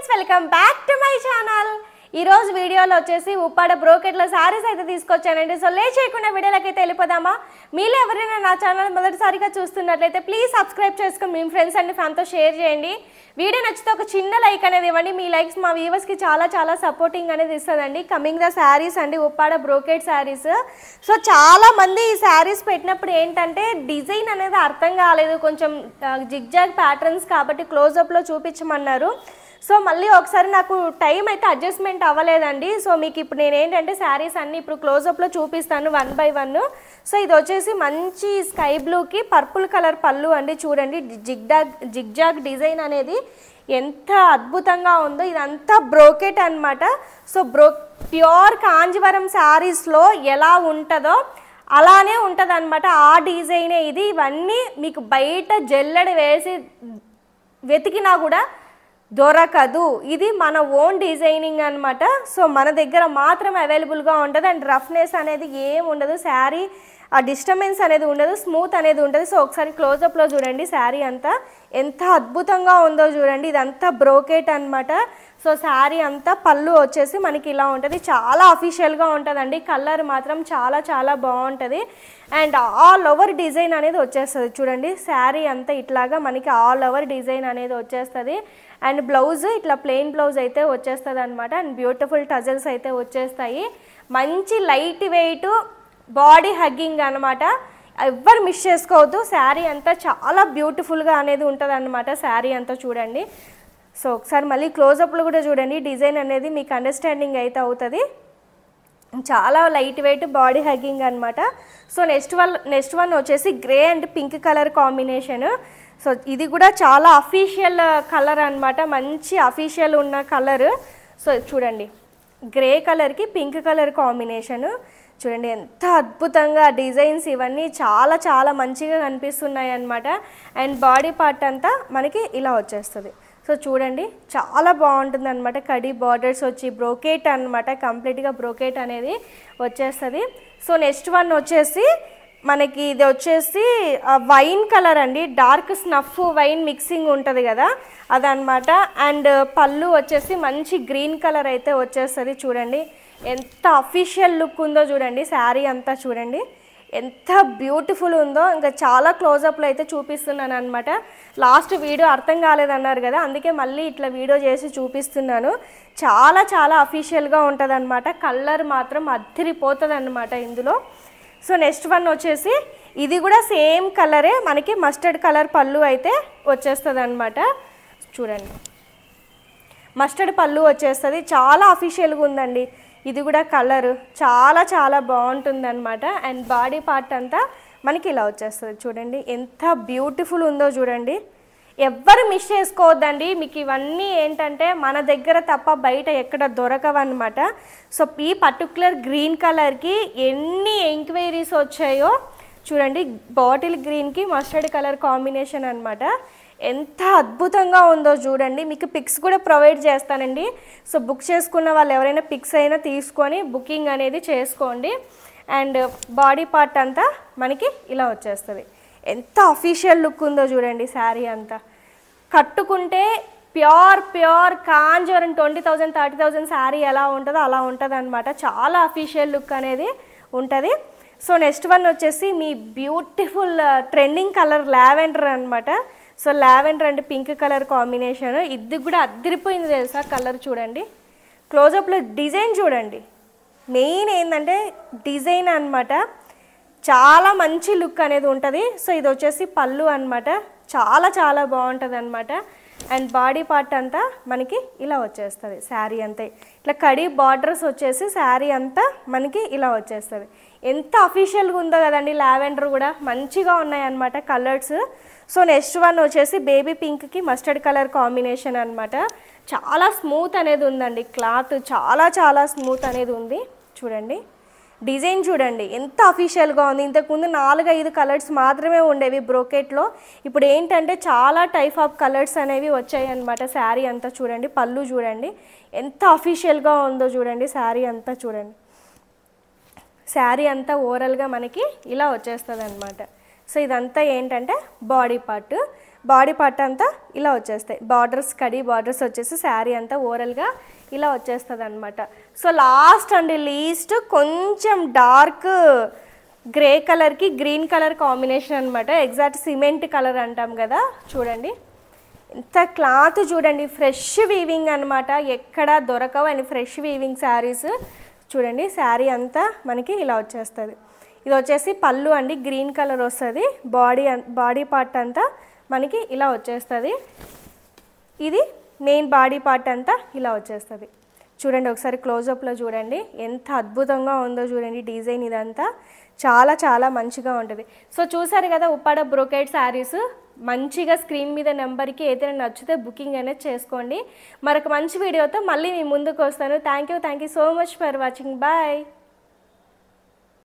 Friends welcome back to my channel. ఈ రోజు వీడియోలో వచ్చేసి ఉప్పాడ బ్రోకెట్లో సారీస్ అయితే తీసుకొచ్చానండి. సో లేట్ చేయకుండా వీడియోలోకి అయితే వెళ్ళిపోదామా. మీరు ఎవరైనా నా ఛానల్ మొదటిసారిగా చూస్తున్నట్లయితే ప్లీజ్ సబ్స్క్రైబ్ చేసుకొని మీ ఫ్రెండ్స్ అండ్ ఫ్యామిలీతో షేర్ చేయండి. వీడియో నచ్చితే ఒక చిన్న లైక్ అనేది ఇవ్వండి. మీ లైక్స్ మా వ్యూవర్స్కి చాలా సపోర్టింగ్ అనేది ఇస్తుందండి. కమింగ్ ద శారీస్ అండి, ఉప్పాడ బ్రోకెట్ శారీస్. సో చాలా మంది ఈ శారీస్ పెట్టినప్పుడు ఏంటంటే డిజైన్ అనేది అర్థం కాలేదు, కొంచెం జిగ్జాగ్ ప్యాటర్న్స్ కాబట్టి క్లోజప్లో చూపించమన్నారు. సో మళ్ళీ ఒకసారి నాకు టైం అయితే అడ్జస్ట్మెంట్ అవ్వలేదండి. సో మీకు ఇప్పుడు నేను ఏంటంటే శారీస్ అన్నీ ఇప్పుడు క్లోజప్లో చూపిస్తాను 1 by 1. సో ఇది వచ్చేసి మంచి స్కై బ్లూకి పర్పుల్ కలర్ పళ్ళు అండి. చూడండి జిగ్జాగ్ డిజైన్ అనేది ఎంత అద్భుతంగా ఉందో. ఇదంతా బ్రోకెట్ అనమాట. సో ప్యూర్ కాంజీవరం శారీస్లో ఎలా ఉంటుందో అలానే ఉంటుంది అనమాట. ఆ డిజైనే ఇది. ఇవన్నీ మీకు బయట జల్లెడ వేసి వెతికినా కూడా దొరకదు. ఇది మన ఓన్ డిజైనింగ్ అనమాట. సో మన దగ్గర మాత్రం అవైలబుల్గా ఉంటుంది. అండ్ రఫ్నెస్ అనేది ఏం ఉండదు, శారీ ఆ డిస్టర్బెన్స్ అనేది ఉండదు, స్మూత్ అనేది ఉంటుంది. సో ఒకసారి క్లోజప్లో చూడండి శారీ అంతా ఎంత అద్భుతంగా ఉందో చూడండి. ఇదంతా బ్రోకెట్ అనమాట. సో శారీ అంతా పళ్ళు వచ్చేసి మనకి ఇలా ఉంటుంది. చాలా అఫీషియల్గా ఉంటుందండి. కలర్ మాత్రం చాలా బాగుంటుంది. అండ్ ఆల్ ఓవర్ డిజైన్ అనేది వచ్చేస్తుంది. చూడండి శారీ అంతా ఇట్లాగా మనకి ఆల్ ఓవర్ డిజైన్ అనేది వచ్చేస్తుంది. అండ్ బ్లౌజ్ ఇట్లా ప్లెయిన్ బ్లౌజ్ అయితే వచ్చేస్తుంది అనమాట. అండ్ బ్యూటిఫుల్ టజల్స్ అయితే వచ్చేస్తాయి. మంచి లైట్ వెయిట్ బాడీ హగ్గింగ్ అనమాట. ఎవ్వరు మిస్ చేసుకోవద్దు. శారీ అంతా చాలా బ్యూటిఫుల్గా అనేది ఉంటుంది అనమాట. శారీ అంతా చూడండి. సో ఒకసారి మళ్ళీ క్లోజప్లో కూడా చూడండి. డిజైన్ అనేది మీకు అండర్స్టాండింగ్ అయితే అవుతుంది. చాలా లైట్ వెయిట్ బాడీ హగ్గింగ్ అనమాట. సో నెక్స్ట్ వన్ వచ్చేసి grey and pink colour combination. So ఇది కూడా చాలా అఫీషియల్ కలర్ అనమాట. మంచి అఫీషియల్ ఉన్న కలర్. సో చూడండి గ్రే కలర్కి పింక్ కలర్ కాంబినేషన్. చూడండి ఎంత అద్భుతంగా డిజైన్స్ ఇవన్నీ చాలా మంచిగా కనిపిస్తున్నాయి అన్నమాట. అండ్ బాడీ పార్ట్ అంతా మనకి ఇలా వచ్చేస్తుంది. సో చూడండి చాలా బాగుంటుంది అనమాట. కడి బార్డర్స్ వచ్చి బ్రోకెట్ అనమాట. కంప్లీట్గా బ్రోకెట్ అనేది వచ్చేస్తుంది. సో నెక్స్ట్ వన్ వచ్చేసి మనకి ఇది వచ్చేసి వైన్ కలర్ అండి. డార్క్ స్నఫ్ వైన్ మిక్సింగ్ ఉంటుంది కదా అదనమాట. అండ్ పళ్ళు వచ్చేసి మంచి గ్రీన్ కలర్ అయితే వచ్చేస్తుంది. చూడండి ఎంత అఫీషియల్ లుక్ ఉందో చూడండి. శారీ అంతా చూడండి ఎంత బ్యూటిఫుల్ ఉందో. ఇంకా చాలా క్లోజప్లో అయితే చూపిస్తున్నాను అనమాట. లాస్ట్ వీడియో అర్థం కాలేదన్నారు కదా, అందుకే మళ్ళీ ఇట్లా వీడియో చేసి చూపిస్తున్నాను. చాలా అఫీషియల్గా ఉంటుంది అనమాట. కలర్ మాత్రం అద్దిరిపోతుంది అనమాట ఇందులో. సో నెక్స్ట్ వన్ వచ్చేసి ఇది కూడా సేమ్ కలరే మనకి మస్టర్డ్ కలర్ పళ్ళు అయితే వచ్చేస్తుంది అనమాట. చూడండి మస్టర్డ్ పళ్ళు వచ్చేస్తుంది. చాలా అఫీషియల్గా ఉందండి. ఇది కూడా కలర్ చాలా బాగుంటుంది అనమాట. అండ్ బాడీ పార్ట్ అంతా మనకి ఇలా వచ్చేస్తుంది. చూడండి ఎంత బ్యూటిఫుల్ ఉందో చూడండి. ఎవ్వరు మిస్ చేసుకోవద్దండి. మీకు ఇవన్నీ ఏంటంటే మన దగ్గర తప్ప బయట ఎక్కడ దొరకవన్నమాట. సో ఈ పర్టికులర్ గ్రీన్ కలర్కి ఎన్ని ఎంక్వైరీస్ వచ్చాయో చూడండి. బాటిల్ గ్రీన్కి మస్టర్డ్ కలర్ కాంబినేషన్ అనమాట. ఎంత అద్భుతంగా ఉందో చూడండి. మీకు పిక్స్ కూడా ప్రొవైడ్ చేస్తానండి. సో బుక్ చేసుకున్న వాళ్ళు ఎవరైనా పిక్స్ అయినా తీసుకొని బుకింగ్ అనేది చేసుకోండి. అండ్ బాడీ పార్ట్ అంతా మనకి ఇలా వచ్చేస్తుంది. ఎంత అఫీషియల్ లుక్ ఉందో చూడండి. శారీ అంతా కట్టుకుంటే ప్యూర్ కాంజీవరం 20,000 30,000 శారీ ఎలా ఉంటుందో అలా ఉంటుంది అనమాట. చాలా అఫీషియల్ లుక్ అనేది ఉంటుంది. సో నెక్స్ట్ వన్ వచ్చేసి మీ బ్యూటిఫుల్ ట్రెండింగ్ కలర్ లావెండర్ అనమాట. So lavender and pink colour combination. ఇది కూడా అద్దరిపోయింది తెలుసా కలర్. చూడండి క్లోజప్లో డిజైన్ చూడండి. మెయిన్ ఏంటంటే డిజైన్ అనమాట. చాలా మంచి లుక్ అనేది ఉంటుంది. సో ఇది వచ్చేసి పళ్ళు అనమాట. చాలా బాగుంటుంది అనమాట. అండ్ బాడీ పార్ట్ అంతా మనకి ఇలా వచ్చేస్తుంది. శారీ అంతా ఇట్లా కడి బార్డర్స్ వచ్చేసి శారీ అంతా మనకి ఇలా వచ్చేస్తుంది. ఎంత అఫీషియల్గా ఉందో కదండి. లావెండర్ కూడా మంచిగా ఉన్నాయి అన్నమాట కలర్స్. సో నెక్స్ట్ వన్ వచ్చేసి బేబీ పింక్కి మస్టర్డ్ కలర్ కాంబినేషన్ అనమాట. చాలా స్మూత్ అనేది ఉందండి. క్లాత్ చాలా స్మూత్ అనేది ఉంది. చూడండి డిజైన్ చూడండి ఎంత అఫీషియల్గా ఉంది. ఇంతకుముందు 4-5 కలర్స్ మాత్రమే ఉండేవి బ్రోకెట్లో. ఇప్పుడు ఏంటంటే చాలా టైప్ ఆఫ్ కలర్స్ అనేవి వచ్చాయి అన్నమాట. శారీ అంతా చూడండి. పళ్ళు చూడండి ఎంత అఫీషియల్గా ఉందో చూడండి. శారీ అంతా చూడండి. శారీ అంతా ఓవరాల్గా మనకి ఇలా వచ్చేస్తుంది అనమాట. సో ఇదంతా ఏంటంటే బాడీ పార్ట్. బాడీ పార్ట్ అంతా ఇలా వచ్చేస్తాయి. బార్డర్స్ కడి బార్డర్స్ వచ్చేసి శారీ అంతా ఓవరాల్గా ఇలా వచ్చేస్తుంది అనమాట. సో లాస్ట్ అండ్ లీస్ట్ కొంచెం డార్క్ గ్రే కలర్కి గ్రీన్ కలర్ కాంబినేషన్ అనమాట. ఎగ్జాక్ట్ సిమెంట్ కలర్ అంటాం కదా, చూడండి ఇంత క్లాత్ చూడండి, ఫ్రెష్ వీవింగ్ అనమాట, ఎక్కడ దొరకవు అండ్ ఫ్రెష్ వీవింగ్ శారీస్. చూడండి శారీ అంతా మనకి ఇలా వచ్చేస్తుంది. ఇది వచ్చేసి పళ్ళు అండి, గ్రీన్ కలర్ వస్తుంది. బాడీ పార్ట్ అంతా మనకి ఇలా వచ్చేస్తుంది. ఇది మెయిన్ బాడీ పార్ట్ అంతా ఇలా వచ్చేస్తుంది. చూడండి ఒకసారి క్లోజప్లో చూడండి ఎంత అద్భుతంగా ఉందో చూడండి డిజైన్. ఇదంతా చాలా చాలా మంచిగా ఉంటుంది. సో చూసారు కదా ఉప్పాడ బ్రోకేడ్ శారీస్. మంచిగా స్క్రీన్ మీద నెంబర్కి ఏదైనా నచ్చితే బుకింగ్ అనేది చేసుకోండి. మరొక మంచి వీడియోతో మళ్ళీ మీ ముందుకు వస్తాను. Thank you so much for watching. Bye.